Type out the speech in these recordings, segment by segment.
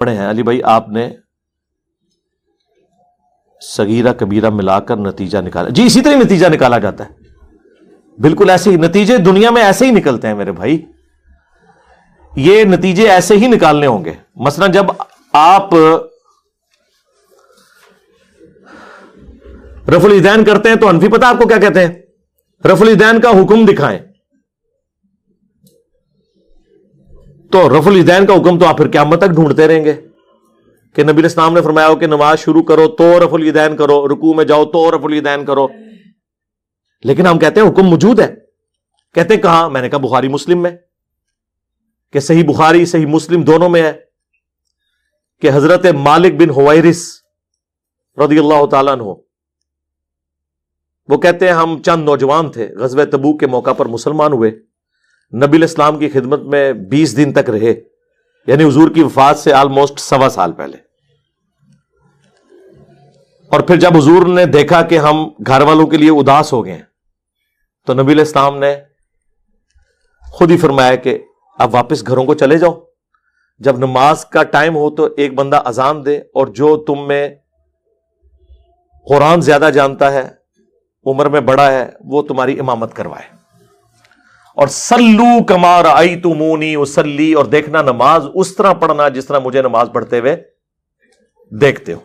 پڑھے ہیں علی بھائی آپ نے صغیرہ کبیرہ ملا کر نتیجہ نکالا. جی اسی طرح نتیجہ نکالا جاتا ہے, بالکل ایسے ہی نتیجے دنیا میں ایسے ہی نکلتے ہیں میرے بھائی. یہ نتیجے ایسے ہی نکالنے ہوں گے. مثلا جب آپ رفع الیدین کرتے ہیں تو حنفی پتہ آپ کو کیا کہتے ہیں؟ رفع الیدین کا حکم دکھائیں. تو رفع الیدین کا حکم تو آپ پھر قیامت تک ڈھونڈتے رہیں گے کہ نبی اسلام نے فرمایا ہو کہ نماز شروع کرو تو رفع الیدین کرو, رکوع میں جاؤ تو رفع الیدین کرو. لیکن ہم کہتے ہیں حکم موجود ہے. کہتے ہیں کہاں؟ میں نے کہا بخاری مسلم میں, کہ صحیح بخاری صحیح مسلم دونوں میں ہے کہ حضرت مالک بن حویرث رضی اللہ تعالیٰ عنہ, وہ کہتے ہیں ہم چند نوجوان تھے, غزوہ تبوک کے موقع پر مسلمان ہوئے, نبی الاسلام کی خدمت میں 20 دن تک رہے, یعنی حضور کی وفات سے آلموسٹ 1.25 سال پہلے. اور پھر جب حضور نے دیکھا کہ ہم گھر والوں کے لیے اداس ہو گئے ہیں تو نبی الاسلام نے خود ہی فرمایا کہ اب واپس گھروں کو چلے جاؤ, جب نماز کا ٹائم ہو تو ایک بندہ اذان دے, اور جو تم میں قرآن زیادہ جانتا ہے, عمر میں بڑا ہے, وہ تمہاری امامت کروائے. اور سلو کما رأیتمونی اصلی, اور دیکھنا نماز اس طرح پڑھنا جس طرح مجھے نماز پڑھتے ہوئے دیکھتے ہو.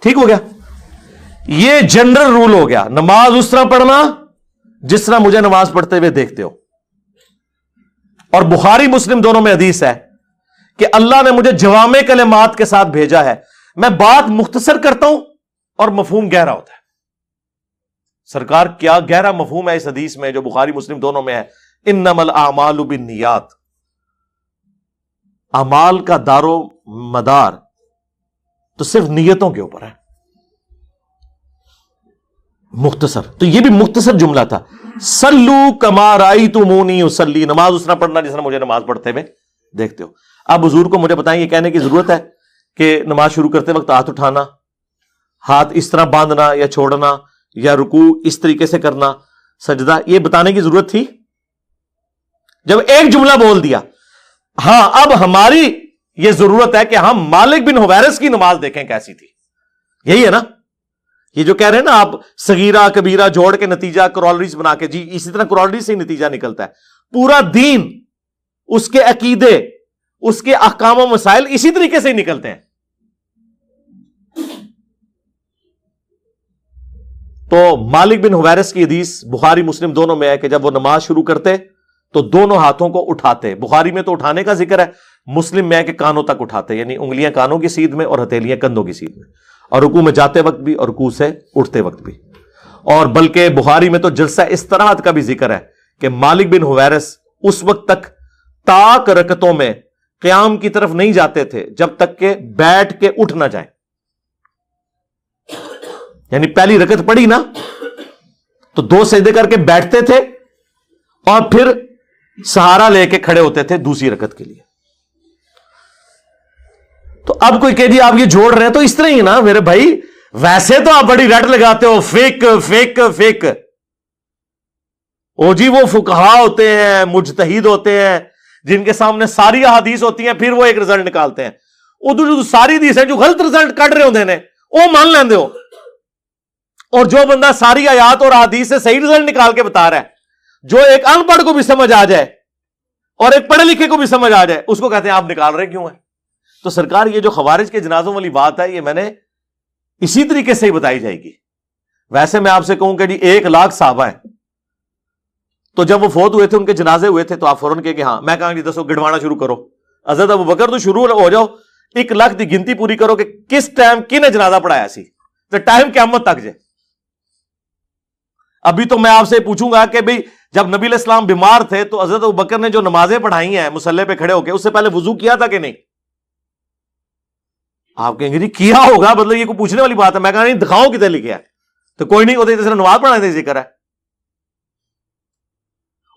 ٹھیک ہو گیا, یہ جنرل رول ہو گیا, نماز اس طرح پڑھنا جس طرح مجھے نماز پڑھتے ہوئے دیکھتے ہو. اور بخاری مسلم دونوں میں حدیث ہے کہ اللہ نے مجھے جوامع کلمات کے ساتھ بھیجا ہے, میں بات مختصر کرتا ہوں اور مفہوم گہرا ہوتا ہے. سرکار کیا گہرا مفہوم ہے اس حدیث میں جو بخاری مسلم دونوں میں ہے, انما الاعمال بالنیات. اعمال کا دار و مدار تو صرف نیتوں کے اوپر ہے. مختصر, تو یہ بھی مختصر جملہ تھا, سلو کما رأیتمونی اصلی, نماز اس طرح پڑھنا جس طرح مجھے نماز پڑھتے ہوئے دیکھتے ہو. اب حضور کو مجھے بتائیں یہ کہنے کی ضرورت ہے کہ نماز شروع کرتے وقت ہاتھ اٹھانا, ہاتھ اس طرح باندھنا یا چھوڑنا, یا رکوع اس طریقے سے کرنا, سجدہ, یہ بتانے کی ضرورت تھی؟ جب ایک جملہ بول دیا. ہاں اب ہماری یہ ضرورت ہے کہ ہم مالک بن حویرث کی نماز دیکھیں کیسی تھی. یہی ہے نا یہ جو کہہ رہے ہیں نا آپ, صغیرہ کبیرہ جوڑ کے نتیجہ کرالریز بنا کے, جی اسی طرح کرالریز سے ہی نتیجہ نکلتا ہے. پورا دین, اس کے عقیدے, اس کے احکام و مسائل اسی طریقے سے ہی نکلتے ہیں. تو مالک بن حویرث کی حدیث بخاری مسلم دونوں میں ہے کہ جب وہ نماز شروع کرتے تو دونوں ہاتھوں کو اٹھاتے. بخاری میں تو اٹھانے کا ذکر ہے, مسلم میں ہے کہ کانوں تک اٹھاتے, یعنی انگلیاں کانوں کی سیدھ میں اور ہتھیلیاں کندھوں کی سیدھ میں, اور رکوع میں جاتے وقت بھی اور رکوع سے اٹھتے وقت بھی. اور بلکہ بخاری میں تو جلسہ استراحت کا بھی ذکر ہے کہ مالک بن حویرث اس وقت تک طاق رکعتوں میں قیام کی طرف نہیں جاتے تھے جب تک کہ بیٹھ کے اٹھ نہ جائیں. یعنی پہلی رکعت پڑھی نا تو 2 سجدے کر کے بیٹھتے تھے اور پھر سہارا لے کے کھڑے ہوتے تھے دوسری رکعت کے لیے. تو اب کوئی کہ جی آپ یہ جوڑ رہے ہیں تو اس طرح ہی نا میرے بھائی, ویسے تو آپ بڑی رٹ لگاتے ہو فیک فیک فیک. او جی وہ فقہا ہوتے ہیں, مجتہد ہوتے ہیں, جن کے سامنے ساری احادیث ہوتی ہیں, پھر وہ ایک رزلٹ نکالتے ہیں. ادھر جو ساری حدیث ہے جو غلط رزلٹ کٹ رہے ہوتے ہیں وہ مان لیندے ہو, اور جو بندہ ساری آیات اور احادیث سے صحیح رزلٹ نکال کے بتا رہا ہے, جو ایک ان پڑھ کو بھی سمجھ آ جائے اور ایک پڑھے لکھے کو بھی سمجھ آ جائے, اس کو کہتے ہیں آپ نکال رہے کیوں ہیں. تو سرکار یہ جو خوارج کے جنازوں والی بات ہے یہ میں نے اسی طریقے سے ہی بتائی جائے گی. ویسے میں آپ سے کہوں کہ جی 1 لاکھ صحابہ ہیں, تو جب وہ فوت ہوئے تھے ان کے جنازے ہوئے تھے تو آپ فوراً کہ ہاں, میں کہاں جی دسو گڑوانا شروع کرو. حضرت ابوبکر تو شروع ہو جاؤ, 1 لاکھ کی گنتی پوری کرو کہ کس ٹائم کن جنازہ پڑھایا سی, تو ٹائم قیامت تک جائے. ابھی تو میں آپ سے پوچھوں گا کہ بھئی جب نبی علیہ السلام بیمار تھے تو حضرت ابوبکر نے جو نمازیں پڑھائی ہیں مصلی پہ کھڑے ہو کے, اس سے پہلے وضو کیا تھا کہ نہیں؟ آپ کہیں گے جی کیا ہوگا, مطلب یہ کوئی پوچھنے والی بات ہے. میں کہا نہیں, دکھاؤ کدھر لکھا ہے, تو کوئی نہیں, ہوتے جیسے نماز پڑھانے ذکر ہے.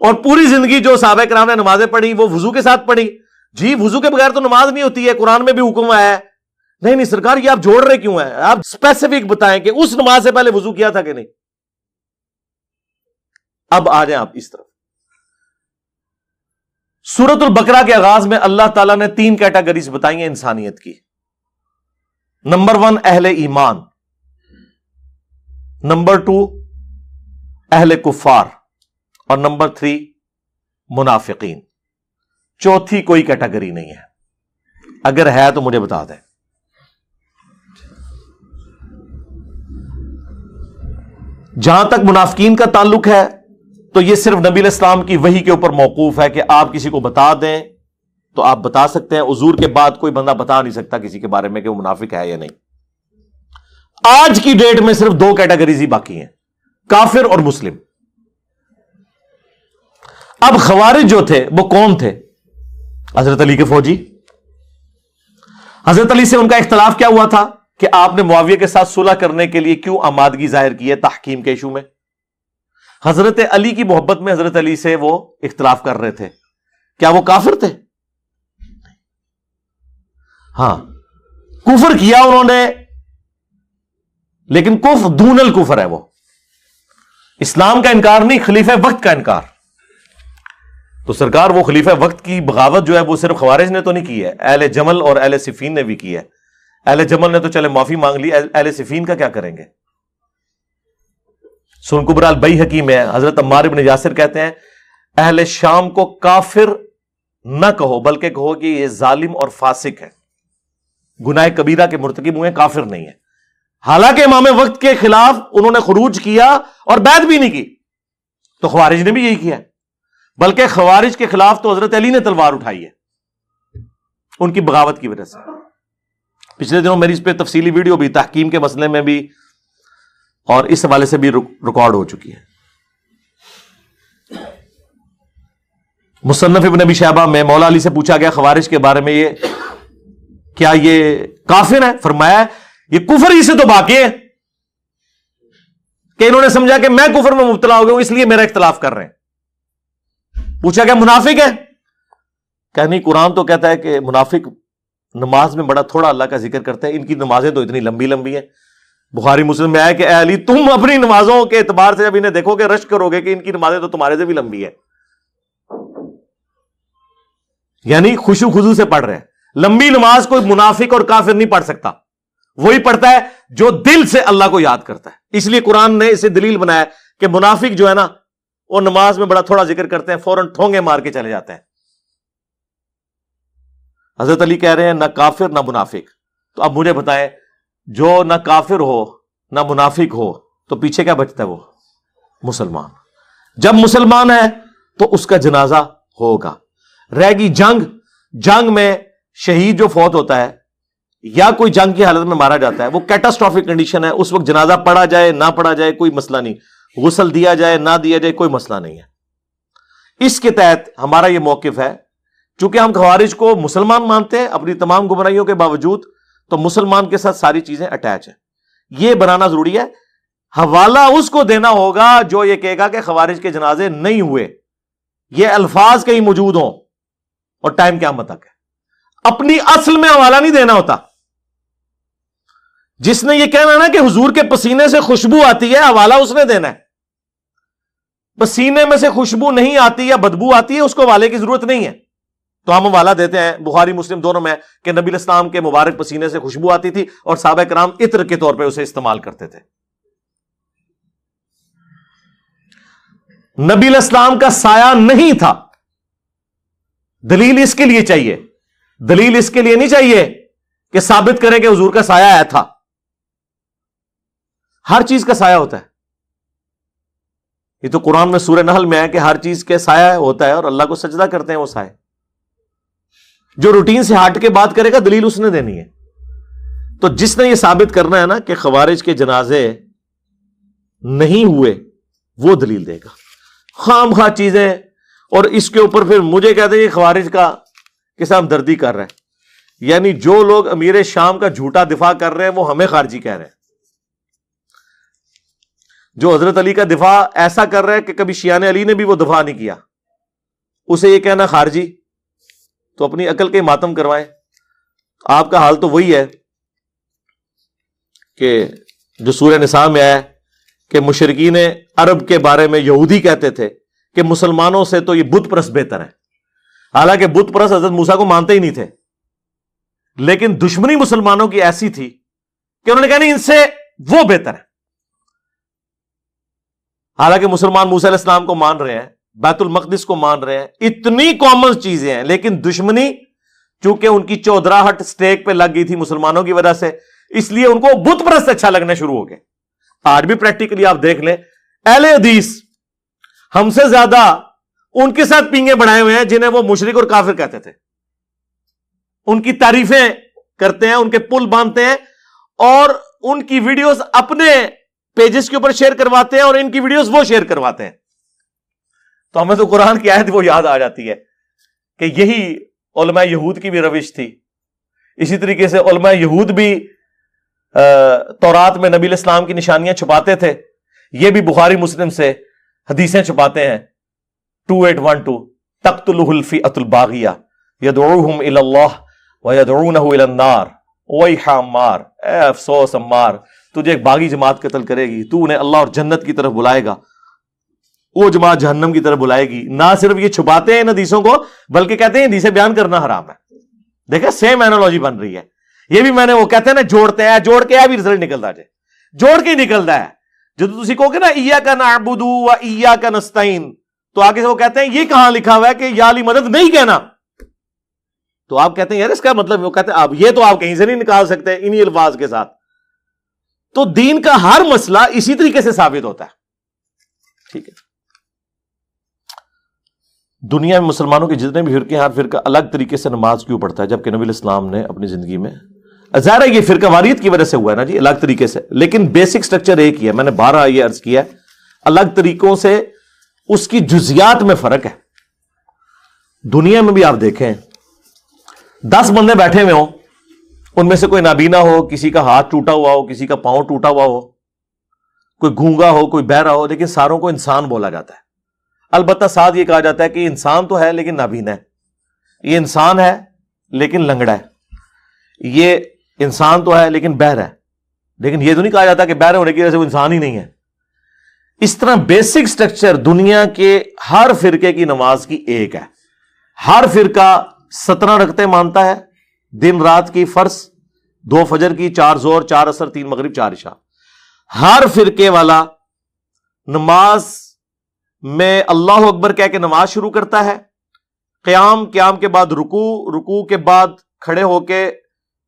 اور پوری زندگی جو صحابہ کرام نے نمازیں پڑھی وہ وضو کے ساتھ پڑھی. جی وضو کے بغیر تو نماز نہیں ہوتی ہے, قرآن میں بھی حکم آیا ہے. نہیں سرکار یہ آپ جوڑ رہے کیوں ہیں, آپ اسپیسیفک بتائیں کہ اس نماز سے پہلے وضو کیا تھا کہ نہیں. اب آ جائیں آپ اس طرف, سورۃ البقرہ کے آغاز میں اللہ تعالیٰ نے 3 کیٹیگریز بتائی ہیں انسانیت کی. نمبر 1 اہل ایمان، نمبر 2 اہل کفار، اور نمبر 3 منافقین. چوتھی کوئی کیٹیگری نہیں ہے. اگر ہے تو مجھے بتا دیں. جہاں تک منافقین کا تعلق ہے تو یہ صرف نبی علیہ السلام کی وحی کے اوپر موقوف ہے کہ آپ کسی کو بتا دیں تو آپ بتا سکتے ہیں. حضور کے بعد کوئی بندہ بتا نہیں سکتا کسی کے بارے میں کہ وہ منافق ہے یا نہیں. آج کی ڈیٹ میں صرف 2 کیٹیگریز ہی باقی ہیں، کافر اور مسلم. اب خوارج جو تھے وہ کون تھے؟ حضرت علی کے فوجی. حضرت علی سے ان کا اختلاف کیا ہوا تھا کہ آپ نے معاویہ کے ساتھ صلح کرنے کے لیے کیوں آمادگی ظاہر کی ہے تحکیم کے ایشو میں. حضرت علی کی محبت میں حضرت علی سے وہ اختلاف کر رہے تھے. کیا وہ کافر تھے؟ ہاں، کفر کیا انہوں نے، لیکن کفر دون الکفر ہے. وہ اسلام کا انکار نہیں، خلیفہ وقت کا انکار. تو سرکار وہ خلیفہ وقت کی بغاوت جو ہے وہ صرف خوارج نے تو نہیں کی ہے، اہل جمل اور اہل صفین نے بھی کی ہے. اہل جمل نے تو چلے معافی مانگ لی، اہل صفین کا کیا کریں گے؟ سنن کبری البیہقی میں حضرت عمار بن یاسر کہتے ہیں اہل شام کو کافر نہ کہو بلکہ کہو کہ یہ ظالم اور فاسق ہے، گناہ کبیرہ کے مرتکب ہوئے، کافر نہیں ہے. حالانکہ امام وقت کے خلاف انہوں نے خروج کیا اور بیعت بھی نہیں کی. تو خوارج نے بھی یہی کیا، بلکہ خوارج کے خلاف تو حضرت علی نے تلوار اٹھائی ہے ان کی بغاوت کی وجہ سے. پچھلے دنوں میری اس پہ تفصیلی ویڈیو بھی تحکیم کے مسئلے میں بھی اور اس حوالے سے بھی ریکارڈ ہو چکی ہے. مصنف ابن ابی شیبہ میں مولا علی سے پوچھا گیا خوارج کے بارے میں یہ کیا یہ کافر ہے؟ فرمایا یہ کفر ہی سے تو باقی ہے کہ انہوں نے سمجھا کہ میں کفر میں مبتلا ہو گیا ہوں اس لیے میرا اختلاف کر رہے ہیں. پوچھا گیا منافق ہے؟ کہ نہیں، قرآن تو کہتا ہے کہ منافق نماز میں بڑا تھوڑا اللہ کا ذکر کرتے ہیں، ان کی نمازیں تو اتنی لمبی لمبی ہیں. بخاری مسلم میں آیا کہ اے علی تم اپنی نمازوں کے اعتبار سے جب انہیں دیکھو گے رشک کرو گے کہ ان کی نمازیں تو تمہارے سے بھی لمبی ہے. یعنی خشوع خضوع سے پڑھ رہے ہیں. لمبی نماز کوئی منافق اور کافر نہیں پڑھ سکتا، وہی پڑھتا ہے جو دل سے اللہ کو یاد کرتا ہے. اس لیے قرآن نے اسے دلیل بنایا کہ منافق جو ہے نا وہ نماز میں بڑا تھوڑا ذکر کرتے ہیں، فوراً ٹھونگے مار کے چلے جاتے ہیں. حضرت علی کہہ رہے ہیں نہ کافر نہ منافق. تو اب مجھے بتائیں جو نہ کافر ہو نہ منافق ہو تو پیچھے کیا بچتا ہے؟ وہ مسلمان. جب مسلمان ہے تو اس کا جنازہ ہوگا. رہ گئی جنگ میں شہید جو فوت ہوتا ہے یا کوئی جنگ کی حالت میں مارا جاتا ہے وہ کیٹاسٹرافک کنڈیشن ہے، اس وقت جنازہ پڑھا جائے نہ پڑھا جائے کوئی مسئلہ نہیں، غسل دیا جائے نہ دیا جائے کوئی مسئلہ نہیں ہے. اس کے تحت ہمارا یہ موقف ہے، چونکہ ہم خوارج کو مسلمان مانتے ہیں اپنی تمام گمراہیوں کے باوجود، تو مسلمان کے ساتھ ساری چیزیں اٹیچ ہیں. یہ بنانا ضروری ہے. حوالہ اس کو دینا ہوگا جو یہ کہے گا کہ خوارج کے جنازے نہیں ہوئے. یہ الفاظ کہیں موجود ہوں اور ٹائم قیامت تک ہے. اپنی اصل میں حوالہ نہیں دینا ہوتا. جس نے یہ کہنا نا کہ حضور کے پسینے سے خوشبو آتی ہے، حوالہ اس نے دینا ہے. پسینے میں سے خوشبو نہیں آتی یا بدبو آتی ہے، اس کو حوالے کی ضرورت نہیں ہے. تو ہم حوالہ دیتے ہیں بخاری مسلم دونوں میں کہ نبی علیہ السلام کے مبارک پسینے سے خوشبو آتی تھی اور صحابہ کرام عطر کے طور پہ اسے استعمال کرتے تھے. نبی علیہ السلام کا سایہ نہیں تھا. دلیل اس کے لیے چاہیے، دلیل اس کے لیے نہیں چاہیے کہ ثابت کریں کہ حضور کا سایہ آیا تھا. ہر چیز کا سایہ ہوتا ہے. یہ تو قرآن میں سورہ نحل میں ہے کہ ہر چیز کے سایہ ہوتا ہے اور اللہ کو سجدہ کرتے ہیں وہ سایہ. جو روٹین سے ہٹ کے بات کرے گا دلیل اس نے دینی ہے. تو جس نے یہ ثابت کرنا ہے نا کہ خوارج کے جنازے نہیں ہوئے وہ دلیل دے گا. خام خواہ چیزیں اور اس کے اوپر پھر مجھے کہتے ہیں یہ خوارج کا کس ہمدردی کر رہے ہیں. یعنی جو لوگ امیر شام کا جھوٹا دفاع کر رہے ہیں وہ ہمیں خارجی کہہ رہے ہیں. جو حضرت علی کا دفاع ایسا کر رہے ہیں کہ کبھی شیعان علی نے بھی وہ دفاع نہیں کیا، اسے یہ کہنا خارجی، تو اپنی عقل کے ماتم کروائیں. آپ کا حال تو وہی ہے کہ جو سورہ نساء میں آیا کہ مشرکین عرب کے بارے میں یہودی کہتے تھے کہ مسلمانوں سے تو یہ بت پرست بہتر ہے. حالانکہ بت پرست حضرت موسیٰ کو مانتے ہی نہیں تھے، لیکن دشمنی مسلمانوں کی ایسی تھی کہ انہوں نے کہا نہیں، ان سے وہ بہتر ہے۔ حالانکہ مسلمان موسیٰ علیہ السلام کو مان رہے ہیں، بیت المقدس کو مان رہے ہیں، اتنی کامن چیزیں ہیں، لیکن دشمنی چونکہ ان کی چودراہٹ سٹیک پہ لگ گئی تھی مسلمانوں کی وجہ سے، اس لیے ان کو بت پرست اچھا لگنا شروع ہو گئے۔ آج بھی پریکٹیکلی آپ دیکھ لیں، اہل حدیث ہم سے زیادہ ان کے ساتھ پینگے بڑھائے ہوئے ہیں جنہیں وہ مشرک اور کافر کہتے تھے، ان کی تعریفیں کرتے ہیں، ان کے پل باندھتے ہیں، اور ان کی ویڈیوز اپنے پیجز کے اوپر شیئر کرواتے ہیں، اور ان کی ویڈیوز وہ شیئر کرواتے ہیں۔ تو ہمیں تو قرآن کی آیت وہ یاد آ جاتی ہے کہ یہی علماء یہود کی بھی روش تھی۔ اسی طریقے سے علماء یہود بھی تورات میں نبی علیہ السلام کی نشانیاں چھپاتے تھے، یہ بھی بخاری مسلم سے حدیثیں چھپاتے ہیں۔ 2812 تقتلہ الفئۃ الباغیہ یدعوہم الی اللہ ویدعونہ الی النار ویح عمار، اے افسوس عمار، تجھے ایک باغی جماعت قتل کرے گی، تو انہیں اللہ اور جنت کی طرف بلائے گا، وہ جماعت جہنم کی طرف بلائے گی۔ نہ صرف یہ چھپاتے ہیں ان حدیثوں کو، بلکہ کہتے ہیں حدیثیں بیان کرنا حرام ہے۔ دیکھیں سیم اینالوجی بن رہی ہے، یہ بھی میں نے وہ کہتے ہیں نا جوڑتے ہیں، جوڑ کے بھی رزلٹ نکلتا جائے، جوڑ کے ہی نکلتا ہے۔ جب تسی کہو گے نا ایاک نعبد و ایاک نستعین، تو آگے سے وہ کہتے ہیں یہ کہاں لکھا ہوا ہے کہ یا علی مدد نہیں کہنا؟ تو آپ کہتے ہیں یار اس کا مطلب، وہ کہتے ہیں اب یہ تو آپ کہیں سے نہیں نکال سکتے انہی الفاظ کے ساتھ۔ تو دین کا ہر مسئلہ اسی طریقے سے ثابت ہوتا ہے، ٹھیک ہے۔ دنیا میں مسلمانوں کے جتنے بھی فرقے ہیں، ہر فرقہ الگ طریقے سے نماز کیوں پڑھتا ہے، جبکہ نبی علیہ السلام نے اپنی زندگی میں، ظاہر ہے یہ فرقہ واریت کی وجہ سے ہوا ہے نا جی، الگ طریقے سے، لیکن بیسک سٹرکچر ایک ہی ہے۔ میں نے 12 یہ عرض کیا ہے، الگ طریقوں سے اس کی جزیات میں فرق ہے۔ دنیا میں بھی آپ دیکھیں 10 بندے بیٹھے ہوئے ہوں، ان میں سے کوئی نابینا ہو، کسی کا ہاتھ ٹوٹا ہوا ہو، کسی کا پاؤں ٹوٹا ہوا ہو، کوئی گونگا ہو، کوئی بہرا ہو، لیکن ساروں کو انسان بولا جاتا ہے۔ البتہ ساتھ یہ کہا جاتا ہے کہ انسان تو ہے لیکن نابینا ہے، یہ انسان ہے لیکن لنگڑا ہے، یہ انسان تو ہے لیکن بہر ہے، لیکن یہ تو نہیں کہا جاتا کہ بہرے ہونے کی وجہ سے وہ انسان ہی نہیں ہے۔ اس طرح بیسک سٹرکچر دنیا کے ہر فرقے کی نماز کی ایک ہے۔ ہر فرقہ 17 رکعتیں مانتا ہے دن رات کی فرض، 2 فجر کی، 4 ظہر، 4 عصر، 3 مغرب، 4 عشاء۔ ہر فرقے والا نماز میں اللہ اکبر کہہ کے نماز شروع کرتا ہے، قیام کے بعد رکوع کے بعد کھڑے ہو کے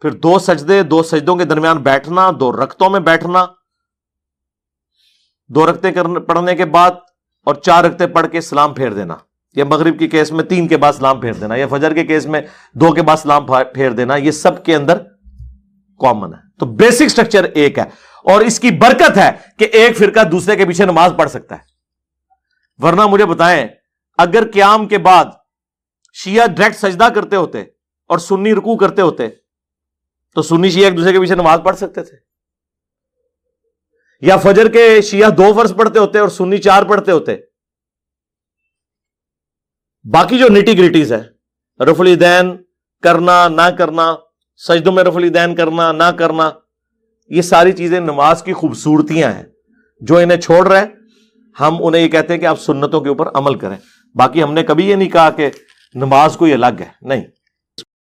پھر 2 سجدے، 2 سجدوں کے درمیان بیٹھنا، 2 رکعتوں میں بیٹھنا، 2 رکعتیں پڑھنے کے بعد اور 4 رکعتیں پڑھ کے سلام پھیر دینا، یا مغرب کی کیس میں 3 کے بعد سلام پھیر دینا، یا فجر کے کیس میں 2 کے بعد سلام پھیر دینا، یہ سب کے اندر کامن ہے۔ تو بیسک سٹرکچر ایک ہے، اور اس کی برکت ہے کہ ایک فرقہ دوسرے کے پیچھے نماز پڑھ سکتا ہے۔ ورنہ مجھے بتائیں اگر قیام کے بعد شیعہ ڈائریکٹ سجدہ کرتے ہوتے اور سنی رکوع کرتے ہوتے تو سنی شیعہ ایک دوسرے کے پیچھے نماز پڑھ سکتے تھے؟ یا فجر کے شیعہ 2 فرض پڑھتے ہوتے اور سنی 4 پڑھتے ہوتے؟ باقی جو نیٹی گریٹیز ہے، رفع الیدین کرنا نہ کرنا، سجدوں میں رفع الیدین کرنا نہ کرنا، یہ ساری چیزیں نماز کی خوبصورتیاں ہیں۔ جو انہیں چھوڑ رہے ہیں ہم انہیں یہ کہتے ہیں کہ آپ سنتوں کے اوپر عمل کریں۔ باقی ہم نے کبھی یہ نہیں کہا کہ نماز کوئی الگ ہے، نہیں۔